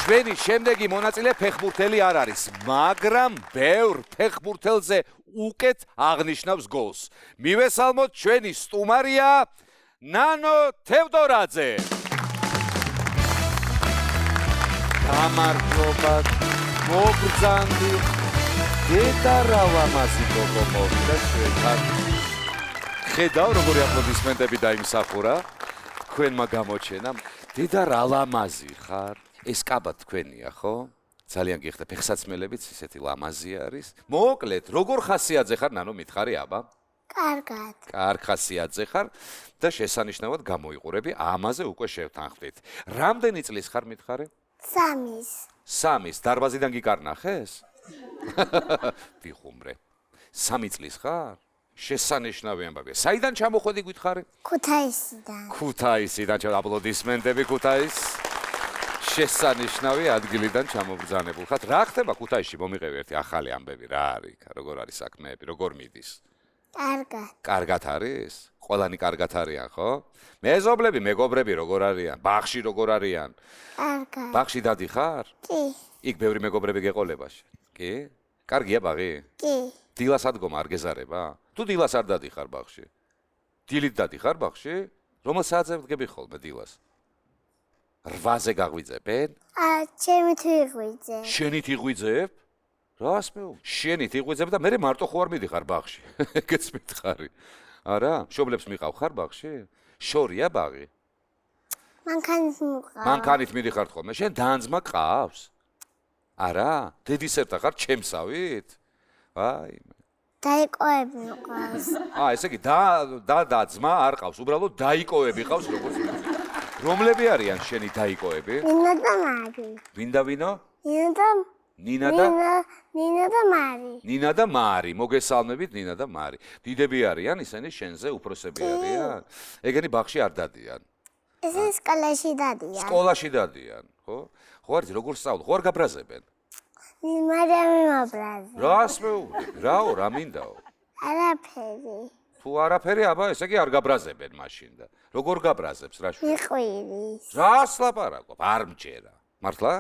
ჩვენი შემდეგი მონაწილე ფეხბურთელი არ არის, მაგრამ ბევრ ფეხბურთელზე უკეთ აღნიშნავს გოლს. მივესალმოთ ჩვენი სტუმარია ნანო თევდორაძე. გამარჯობა, მოგზანდი. დედა რა ლამაზი გოგო მოვიდა ჩვენთან. ხედავ როგორი აპლოდისმენტები დაიმსახურა თქვენმა გამოჩენამ. დედა რა ლამაზი ხარ. ეს კაბა თქვენია, ხო? ძალიან გიხდა, ფეხსაცმელებიც ისეთი ლამაზი არის. მოკლედ, როგორ ხასიათზე ხარ, ნანო, მითხარი აბა? კარგად. კარგ ხასიათზე ხარ და შესანიშნავად გამოიყურები, ამაზე უკვე შევთანხმდით. რამდენი წლის ხარ, მითხარი? 3-ის. 3-ის, დარბაზიდან გიკარნახეს? ვიხუმრე. 3 წლის ხარ? შესანიშნავი ამბავია. საიდან ჩამოხვედი გითხარი? ქუთაისიდან. ქუთაისიდან, აპლოდისმენტები ქუთაის. შესანიშნავი ადგილიდან ჩამობრძანებულ ხართ. რა ხდება ქუთაისში? მომიყევი ერთი ახალი ამბები, რა არის? როგორ არის საქმეები, როგორ მიდის? კარგად. კარგად არის? ყველანი კარგად არიან, ხო? მეზობლები, მეგობრები როგორ არიან? ბაღში როგორ არიან? კარგად. ბაღში დადიხარ? კი. იქ ბევრი მეგობრები გეყოლება. კი? კარგია ბაღი? კი. დილას ადგომა არ გეზარება? თუ დილას არ დადიხარ ბაღში? დილით დადიხარ ბაღში? რომელ საათზე ვდგები ხოლმე დილას? 8-ზე გაღვიძებენ? ჩემით ვიღვიძე. შენით იღვიძებ? რას მეუ? შენით იღვიძებ და მე მარტო ხო არ მიდიხარ ბაღში? ეგეც მითხარი. არა? მშობლებს მიყავ ხარ ბაღში? შორია ბაღი? მანქანით მიყავ. მანქანით მიდიხართ ხოლმე? შენ დანძმა ყავს? არა? დედისერთა ხარ ჩემსავით? აი დაიკოები მიყავს. ესე იგი და ძმა არ ყავს, უბრალოდ დაიკოები ყავს როგორც ვიცი. რომლები არიან შენი დაიკოები? ნინა და მარი. ვინდა ვინო? ნინა და მარი. ნინა და მარი, მოგესალმებით ნინა და მარი. დიდები არიან, ისინი შენზე უფროსები არიან. ეგენი ბაღში არ დადიან. ესე სკოლაში დადიან. სკოლაში დადიან, ხო? ხო არის როგორ სწავლობ? ხო არ გაბრაზებენ? მარიამი მაბრაზე. რას მეუბნები? რაო, რა მინდაო? არაფერი. თუ არაფერი, აბა, ესე იგი არ გაბრაზებენ მაშინ და. როგორ გაბრაზებს რა შვილი? მიყვირის. რას ლაპარაკობ? არ მჯერა. მართლა?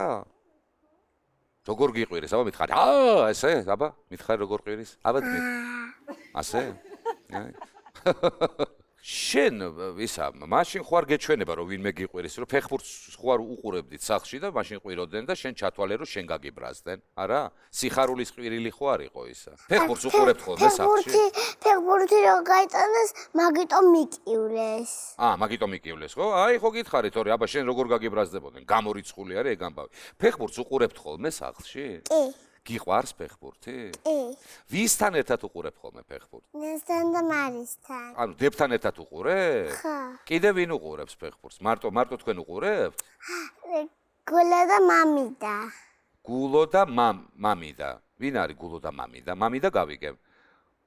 როგორ გიყვირის? აბა მითხარი. ესე, აბა, მითხარი როგორ ყვირის? აბა ასე? შენ ისა, მაშინ ხო არ გეჩვენება რომ ვინმე გიყვირის, რომ ფეხბურთს ხო არ უყურებდით სახლში და მაშინ ყვიროდნენ და შენ ჩათვალე რომ შენ გაგიბრაზდნენ. არა? სიხარულის ყვირილი ხო არ იყო ისა? ფეხბურთს უყურებთ ხოლმე სახლში? ფეხბურთი რო გაიტანეს, მაგიტომ მიკივლეს. მაგიტომ მიკივლეს, ხო? აი ხო გითხარი, თორე აბა შენ როგორ გაგიბრაზდებოდნენ? გამორიცხული არის ეგ ამბავი. ფეხბურთს უყურებთ ხოლმე სახლში? კი. გიყვარს ფეხბურთი? კი. ვისთან ერთად უყურებ ხოლმე ფეხბურთს? ნესთან და მარისთან. ანუ დებთან ერთად უყურებ? ხო. კიდე ვინ უყურებს ფეხბურთს? მარტო თქვენ უყურებთ? გულა და მამიდა. გულო და მამიდა. ვინ არის გულო და მამიდა? მამიდა გავიგებ.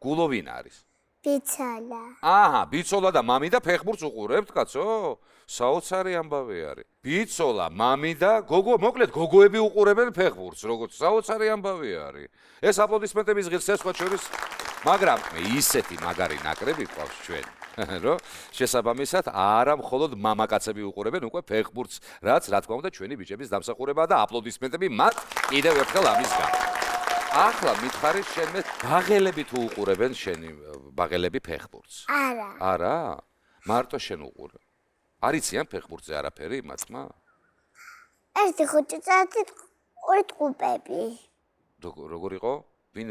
გულო ვინ არის? ბიცოლა. ბიცოლა და მამიდა ფეხბურთს უყურებთ, კაცო? საოცარი ამბავი არის. ბიცოლა, მამიდა, გოგო, მოკლედ გოგოები უყურებენ ფეხბურთს, როგორც საოცარი ამბავი არის. ეს აპლოდისმენტების ღირს სხვა შორის, მაგრამ ისეთი მაგარი ნაკრები ყავს ჩვენ, რომ შესაბამისად არა მხოლოდ მამაკაცები უყურებენ უკვე ფეხბურთს, რაც რა თქმა უნდა ჩვენი ბიჭების დამსახურებაა და აპლოდისმენტები მათ კიდევ ერთხელ ამის გამო. ახლა მითხარი შენმე ბაღელები თუ უყურებენ შენი ბაღელები ფეხბურთს? არა. არა? მარტო შენ უყურებ. არიციან ფეხბურთზე არაფერი მათმა? ერთი ხუჭუჭა, ორი ტყუპები. როგორ იყო? ვინ?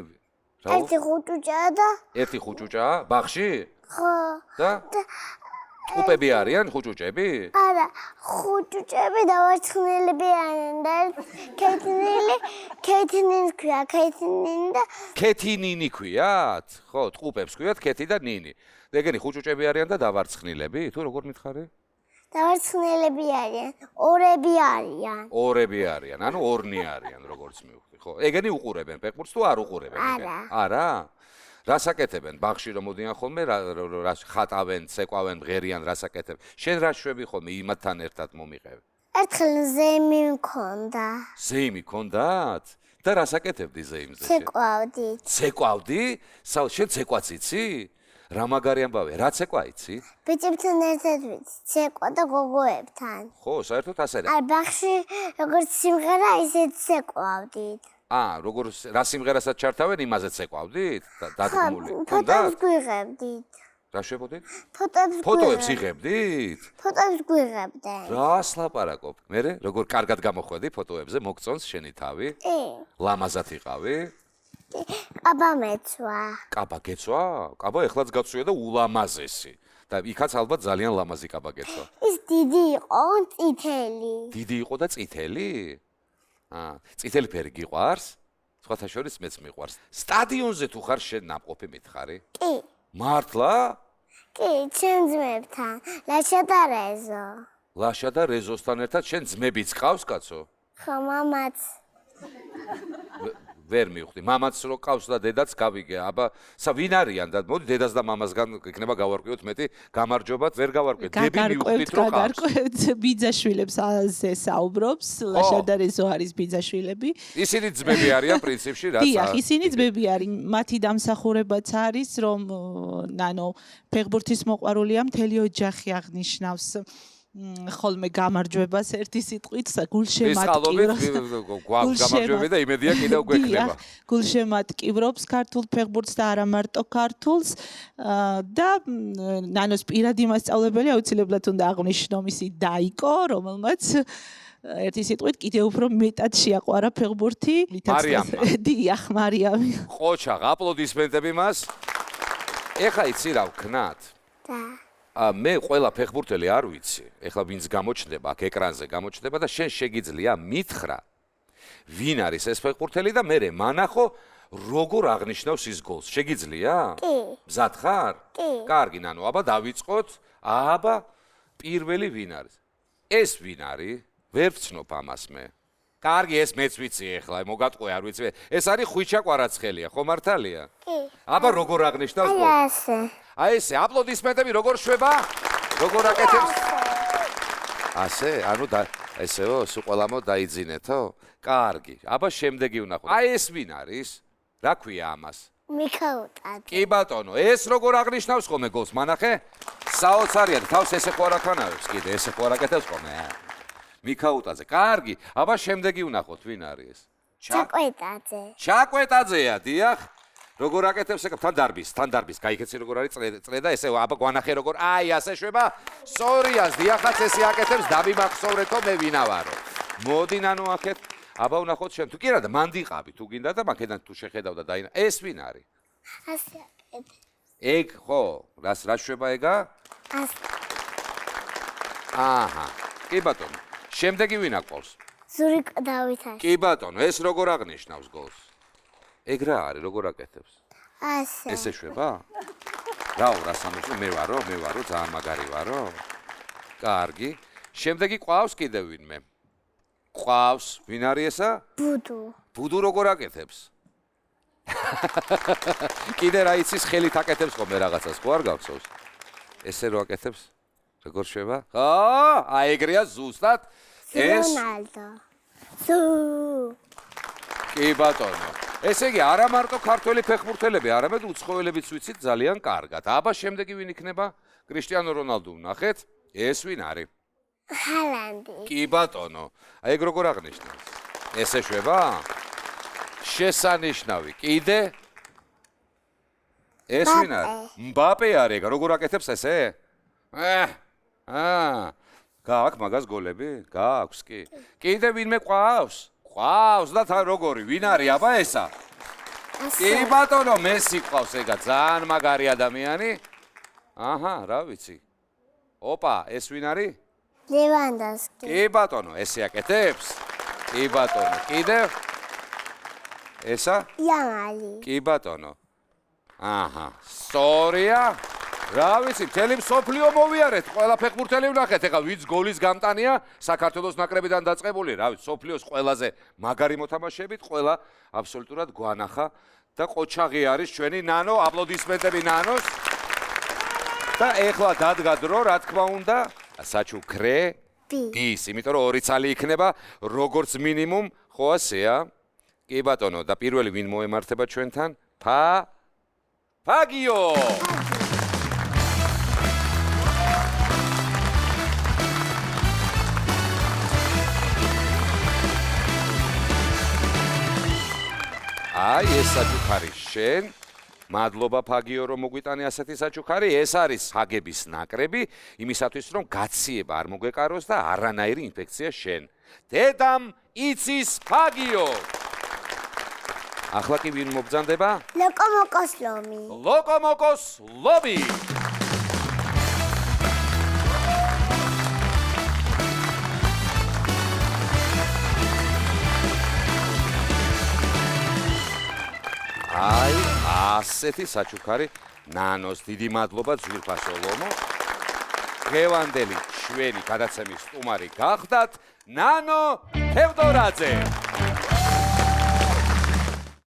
ერთი ხუჭუჭა და ერთი ხუჭუჭაა ბაღში? ხო. და ტყუპები არიან ხუჭუჭები? არა, ხუჭუჭები დავარცხნილები არიან და ქეთინინი ქვია, ქეთინინი ქვიათ? ხო, ტყუპებს ქვიათ ქეთი და ნინი. ეგენი ხუჭუჭები არიან და დავარცხნილები? თუ როგორ მითხარი? დავარცხნილები არიან, ორები არიან. ორები არიან, ანუ ორნი არიან, როგორც მივხვდი, ხო? ეგენი უყურებენ ფეხბურთს თუ არ უყურებენ? არა? რას აკეთებენ? ბაღში რომ მოდიან ხოლმე, რა ხატავენ, ცეკვავენ, მღერიან, რას აკეთებენ? შენ რა შვები ხოლმე იმათთან ერთად მომიყევ? ერთხელ ზეიმი მქონდა. ზეიმი ქონდათ? და რას აკეთებდი ზეიმზე? ცეკვავდი. ცეკვავდი? შენ ცეკვაც იცი? რა მაგარი ამბავია, რა ცეკვა იცი? ბიჭებთან ერთად ვიცი, ცეკვა და გოგოებთან. ხო, საერთოდ ასე რა. არ ბაღში როგორც სიმღერა ისეთ ცეკვავდით. როგორ რა სიმღერასაც ჩართავენ, იმაზე ცეკვავდით? დადგმული. ფოტოებს გვიღებდით. რა შეებოდით? ფოტოებს იღებდით? ფოტოებს გვიღებდნენ. რას ლაპარაკობ? მე როგორ კარგად გამოხვედი ფოტოებზე, მოგწონს შენი თავი? ლამაზად იყავი? კაბა მეცვა. კაბა გეცვა? კაბა ეხლაც გაცვია და ულამაზესი. და იქაც ალბათ ძალიან ლამაზი კაბა გეცვა. ის დიდი იყო, წითელი. დიდი იყო და წითელი? წითელი ფერი გიყვარს? სხვათა შორის მეც მიყვარს. სტადიონზე თუ ხარ შენ ნამყოფი მითხარი? კი. მართლა? კი, ჩემ ძმებთან, ლაშა და რეზო. ლაშა და რეზოსთან ერთად შენ ძმებიც ყავს, კაცო? ხო, მამაც. ვერ მივხვდი. მამაც რო ყავს და დედაც გავიგე. აბა, ვინ არიან და მოდი დედას და მამასგან იქნება გავარკვიოთ მეტი. გამარჯობათ, ვერ გავარკვიოთ. დები მივხვდით რო ყავს. გაგარკვევთ ბიძაშვილებს აზე საუბრობს, ლაშა და რეზო არის ბიძაშვილები. ისინი ძმები არიან პრინციპში, რაც დიახ, ისინი ძმები არის. მათი დამსახურებაც არის, რომ ფეხბურთის მოყვარულია მთელი ოჯახი აღნიშნავს. ხოლმე გამარჯვებას ერთი სიტყვით გულშემატკივრობს. გამარჯვები და იმედია კიდევ გვექნება. გულშემატკივრობს ქართულ ფეხბურთს და არა მარტო ქართულს და ნანოს პირადი მასწავლებელი აუცილებლად უნდა აღვნიშნო მისი დაიკო, რომელმაც ერთი სიტყვით კიდევ უფრო მეტად შეაყვარა ფეხბურთი. მარიამმა. დიახ, მარიამი. ყოჩაღ, აპლოდისმენტები მას. ეხა იცი რა ვქნათ? და მე ყველა ფეხბურთელი არ ვიცი. ეხლა ვინც გამოჩნდება, აქ ეკრანზე გამოჩნდება და შენ შეგიძლია მითხრა ვინ არის ეს ფეხბურთელი და მე მანახო როგორ აღნიშნავს ის გოლს. შეგიძლია? კი. მზად ხარ? კი. კარგი, ნანო, აბა დავიწყოთ. აბა პირველი ვინ არის? ეს ვინ არის? ვერ ვცნობ ამას მე. კარგი, ეს მეც ვიცი ეხლა, მოგატყვე არ ვიცი. ეს არის ხვიჩა კვარაცხელია, ხო მართალია? კი. აბა როგორ აღნიშნავს გოლს? აი ასე. აი ესე, აპლოდისმენტები როგორ შვება? როგორ აკეთებს? ასე, ანუ ესეო, სულ ყველამო დაიძინეთო? კარგი. აბა შემდეგი ვნახოთ. აი ეს ვინ არის? რა ქვია ამას? მიქაუტად. კი ბატონო, ეს როგორ აღნიშნავს ხოლმე გოლს? მანახე? საოცარია, თავს ესე ხო არ აკანავებს კიდე, ესე ხო არ აკეთებს ხოლმე? მიქაუტაძე. კარგი. აბა შემდეგი ვნახოთ, ვინ არის ეს? ჩაკვეტაძე. ჩაკვეტაძეა, დიახ. როგორ აკეთებს ეგ თან დარბის, გაიქეცი როგორ არის წრე და ესე აბა გვანახე როგორ აი ასე შვება სორიას დიახაც ესე აკეთებს დაბიმახსოვრეთო მე ვინავარო მოდი ნანო აქეთ აბა ვნახოთ შენ თუ კი არა და მანდიყავი თუ გინდა და მაქედან თუ შეხედავ და დაინა ეს ვინ არის ასე აკეთებს. ეგ ხო რა შვება ეგა ასე. აჰა კი ბატონო შემდეგი ვინ აყავს ზურიკ დავითაში. კი ბატონო ეს როგორ აღნიშნავს გოლს ეგ რა არის როგორ აკეთებს ასე. ესე შვება? რაო, რასამოსო, მე ვარო, ძალიან მაგარი ვარო. კარგი. შემდეგი ყავს კიდევ ვინმე. ყავს, ვინ არის ესა? ბუდუ. ბუდუ როგორ აკეთებს? კიდე რა იცის, ხელით აკეთებს ხოლმე რაღაცას, ხო არ გახსოვს? ესე რო აკეთებს? როგორ შვება? აი ეგრეა ზუსტად. ეს რონალდო. სუ. კი ბატონო. ესე იგი, არა მარტო ქართველი ფეხბურთელები, არამედ უცხოელებიც ვიცით ძალიან კარგად. აბა შემდეგი ვინ იქნება? კრიშტიანო რონალდო ვნახეთ. ეს ვინ არის? ჰალანდი. კი ბატონო. აი ეგ როგორ აღნიშნავს? ესე შვება? შესანიშნავი. კიდე? ეს ვინ არის? მბაპე არის ეგ, როგორ აკეთებს ესე? გააქვს მაგას გოლები? გააქვს კი. კიდე ვინმე ყავს? ყავს და თან როგორი ვინ არის აბა ესა? კი ბატონო მესი ყავს ეგა ძალიან მაგარი ადამიანი. აჰა, რა ვიცი. ოპა, ეს ვინ არის? ლევანდოვსკი. კი ბატონო, ესე აკეთებს? კი ბატონო, კიდე? ესა? იამალი. კი ბატონო. აჰა, სწორია. რა ვიცი, მთელი მსოფლიო მოვიარეთ, ყველა ფეხბურთელი ვნახეთ, ეხლა ვინც გოლის გამტანია, საქართველოს ნაკრებიდან დაწყებული, რა ვიცი, მსოფლიოს ყველაზე მაგარი მოთამაშეებით, ყველა აბსოლუტურად გვანახა და ყოჩაღი არის ჩვენი ნანო, აპლოდისმენტები ნანოს. და ეხლა დადგა დრო, რა თქმა უნდა, საჩუქრე ის, იმიტომ რომ ორი ცალი იქნება, როგორც მინიმუმ, ხო ასეა? კი ბატონო, და პირველი ვინ მოემართება ჩვენთან? ფაგიო! აი ეს საჩუქარი შენ. მადლობა ფაგიო რომ მოგვიტანე ასეთი საჩუქარი. ეს არის ფაგების ნაკრები იმისათვის რომ გაციება არ მოგვეკაროს და არანაირი ინფექცია შენ. დედამ იცის ფაგიო. ახლა კი ვინ მოგძანდება? ლოკომოკოს ლომი. ლოკომოკოს ლომი. აი, ასეთი საჩუქარი ნანოს დიდი მადლობა ძვირფასო ლომო. დღევანდელი ჩვენი გადაცემის სტუმარი გახდათ ნანო თევდორაძე.